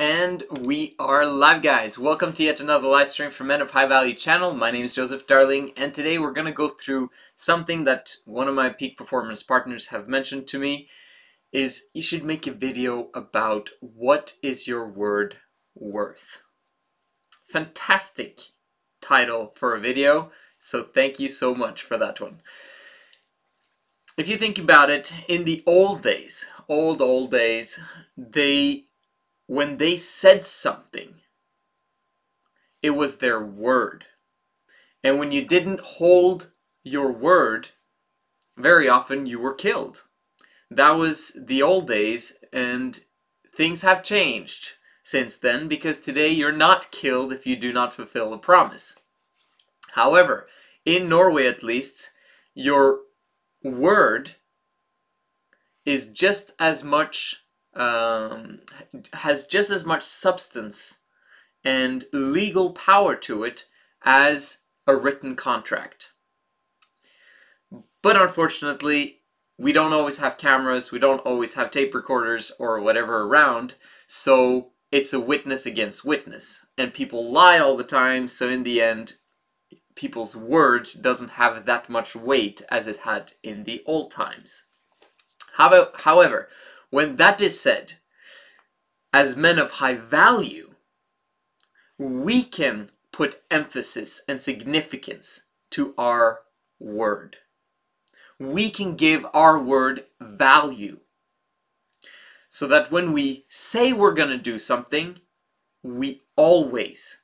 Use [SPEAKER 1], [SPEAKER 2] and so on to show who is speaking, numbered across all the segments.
[SPEAKER 1] And we are live, guys. Welcome to yet another live stream from Men of High Value channel. My name is Joseph Darling, and today we're going to go through something that one of my peak performance partners have mentioned to me, is you should make a video about what is your word worth. Fantastic title for a video, so thank you so much for that one. If you think about it, in the old days, old days, when they said something, it was their word. And when you didn't hold your word, very often you were killed. That was the old days, and things have changed since then, because today you're not killed if you do not fulfill a promise. However, in Norway at least, your word is just as much has just as much substance and legal power to it as a written contract. But unfortunately, we don't always have cameras, we don't always have tape recorders or whatever around, so it's a witness against witness. And people lie all the time, so in the end, people's word doesn't have that much weight as it had in the old times. However, when that is said, as men of high value, we can put emphasis and significance to our word. We can give our word value, so that when we say we're going to do something, we always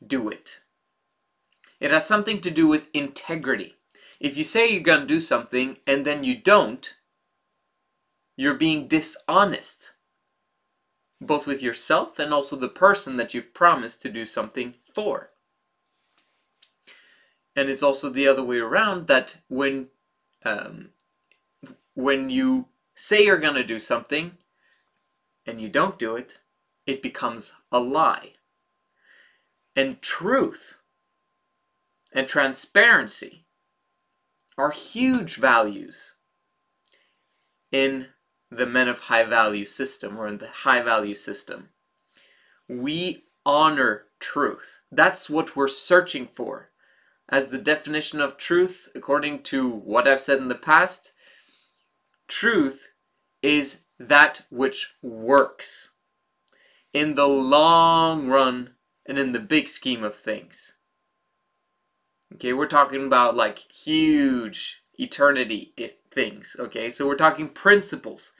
[SPEAKER 1] do it. It has something to do with integrity. If you say you're going to do something and then you don't, you're being dishonest, both with yourself and also the person that you've promised to do something for. And it's also the other way around, that when you say you're going to do something and you don't do it, it becomes a lie. And truth and transparency are huge values in the men of high value system, or in the high value system. We honor truth. That's what we're searching for. As the definition of truth, according to what I've said in the past, truth is that which works in the long run and in the big scheme of things. Okay, we're talking about like huge eternity things. Okay, so we're talking principles.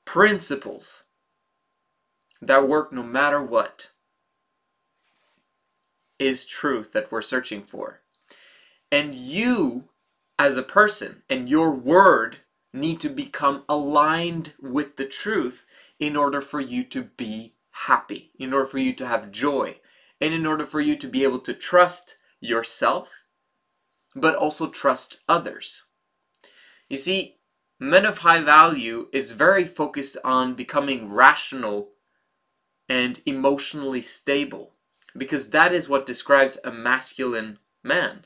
[SPEAKER 1] Principles that work no matter what is truth that we're searching for. And you, as a person, and your word need to become aligned with the truth in order for you to be happy, in order for you to have joy, and in order for you to be able to trust yourself, but also trust others. You see, men of high value is very focused on becoming rational and emotionally stable, because that is what describes a masculine man,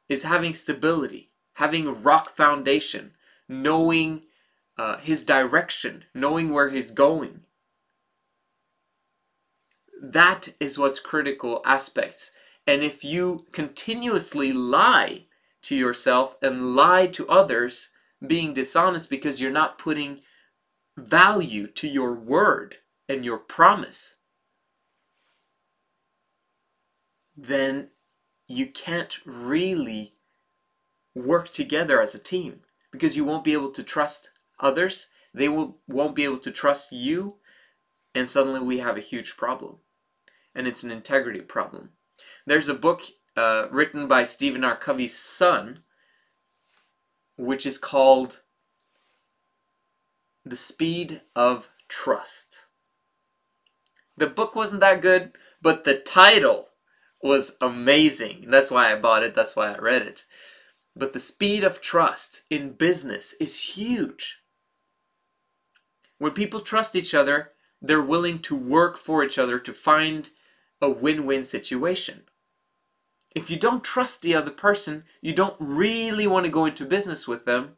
[SPEAKER 1] is having stability, having a rock foundation, knowing his direction, knowing where he's going. That is what's critical aspects. And if you continuously lie to yourself and lie to others, being dishonest because you're not putting value to your word and your promise, then you can't really work together as a team, because you won't be able to trust others, they won't be able to trust you, and suddenly we have a huge problem. And it's an integrity problem. There's a book written by Stephen R. Covey's son, which is called The Speed of Trust. The book wasn't that good, but the title was amazing. That's why I bought it, that's why I read it. But the speed of trust in business is huge. When people trust each other, they're willing to work for each other to find a win-win situation. If you don't trust the other person, you don't really want to go into business with them,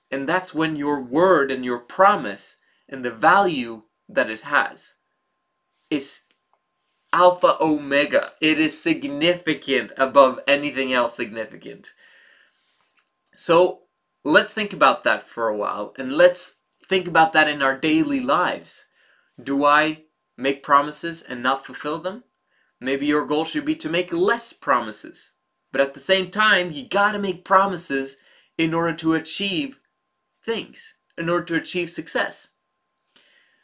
[SPEAKER 1] and that's when your word and your promise and the value that it has is alpha omega. It is significant above anything else significant. So let's think about that for a while, and let's think about that in our daily lives. Do I make promises and not fulfill them? Maybe your goal should be to make less promises. But at the same time, you gotta make promises in order to achieve things, in order to achieve success.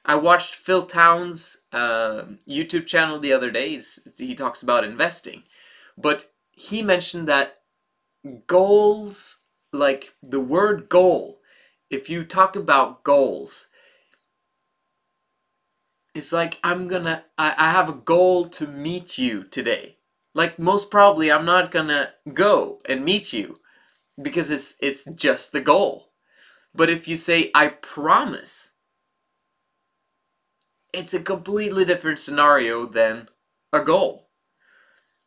[SPEAKER 1] I watched Phil Towns' YouTube channel the other day. He talks about investing. But he mentioned that goals, like the word goal, if you talk about goals, it's like I have a goal to meet you today. Like most probably I'm not gonna go and meet you because it's just the goal. But if you say I promise, it's a completely different scenario than a goal.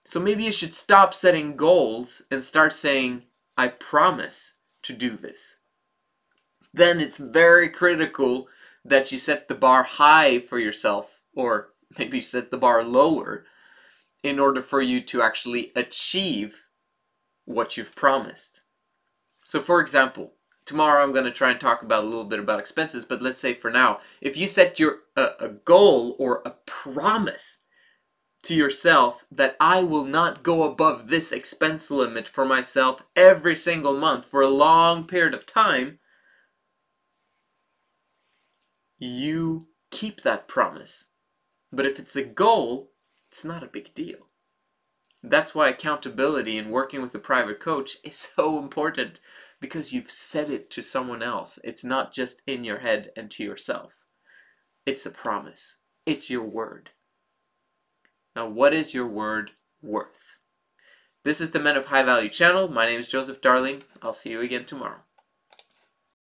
[SPEAKER 1] So maybe you should stop setting goals and start saying I promise to do this. Then it's very critical that you set the bar high for yourself, or maybe set the bar lower, in order for you to actually achieve what you've promised. So for example, tomorrow I'm going to try and talk about a little bit about expenses, but let's say for now, if you set a goal or a promise to yourself that I will not go above this expense limit for myself every single month for a long period of time, you keep that promise. But if it's a goal, it's not a big deal. That's why accountability and working with a private coach is so important, because you've said it to someone else. It's not just in your head and to yourself. It's a promise. It's your word. Now, what is your word worth? This is the Men of High Value channel. My name is Joseph Darling. I'll see you again tomorrow.